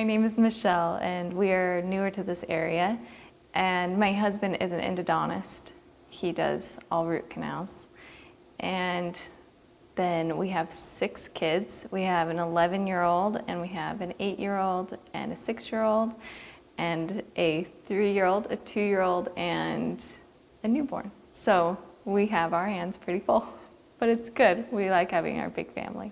name is Michelle, and we are newer to this area. And my husband is an endodontist. He does all root canals. And then we have 6 kids. We have an 11-year-old, and we have an 8-year-old, and a 6-year-old, and a 3-year-old, a 2-year-old, and a newborn. So we have our hands pretty full, but it's good. We like having our big family.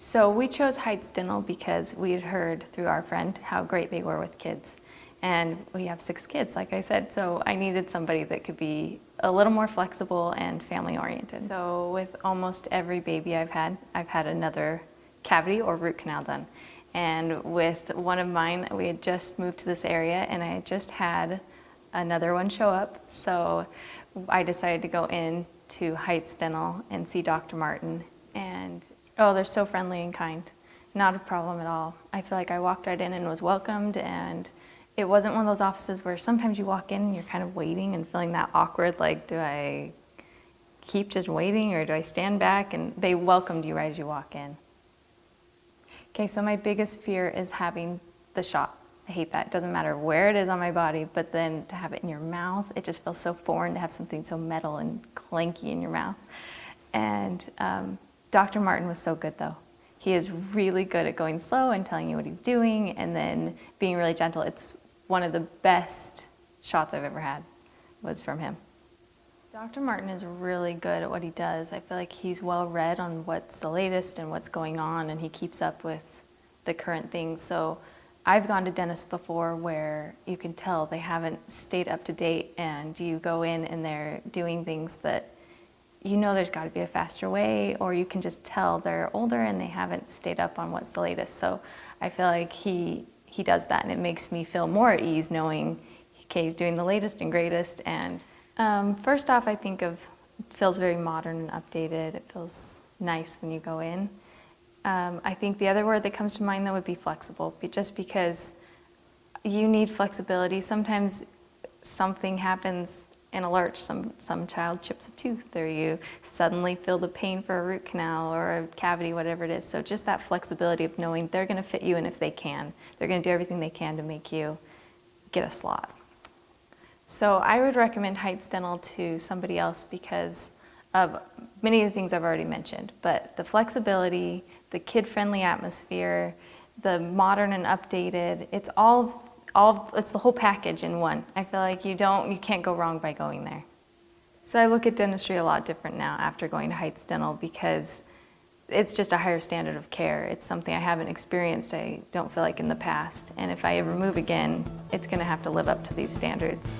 So we chose Heights Dental because we had heard through our friend how great they were with kids. And we have 6 kids, like I said, so I needed somebody that could be a little more flexible and family oriented. So with almost every baby I've had another cavity or root canal done. And with one of mine, we had just moved to this area and I had just had another one show up. So I decided to go in to Heights Dental and see Dr. Martin. And oh, they're so friendly and kind. Not a problem at all. I feel like I walked right in and was welcomed, and it wasn't one of those offices where sometimes you walk in and you're kind of waiting and feeling that awkward, like, do I keep just waiting or do I stand back? And they welcomed you right as you walk in. Okay, so my biggest fear is having the shot. I hate that. It doesn't matter where it is on my body, but then to have it in your mouth, it just feels so foreign to have something so metal and clanky in your mouth. And Dr. Martin was so good though. He is really good at going slow and telling you what he's doing and then being really gentle. It's one of the best shots I've ever had was from him. Dr. Martin is really good at what he does. I feel like he's well read on what's the latest and what's going on, and he keeps up with the current things. So I've gone to dentists before where you can tell they haven't stayed up to date, and you go in and they're doing things that you know there's got to be a faster way, or you can just tell they're older and they haven't stayed up on what's the latest. So I feel like he does that, and it makes me feel more at ease knowing, okay, he's doing the latest and greatest. And first off, I think it feels very modern and updated. It feels nice when you go in. I think the other word that comes to mind though would be flexible, just because you need flexibility. Sometimes something happens in a lurch, some child chips a tooth, or you suddenly feel the pain for a root canal or a cavity, whatever it is. So just that flexibility of knowing they're going to fit you, and if they can, they're going to do everything they can to make you get a slot. So I would recommend Heights Dental to somebody else because of many of the things I've already mentioned, but the flexibility, the kid-friendly atmosphere, the modern and updated, it's it's the whole package in one. I feel like you can't go wrong by going there. So I look at dentistry a lot different now after going to Heights Dental because it's just a higher standard of care. It's something I haven't experienced, I don't feel like, in the past. And if I ever move again, it's going to have to live up to these standards.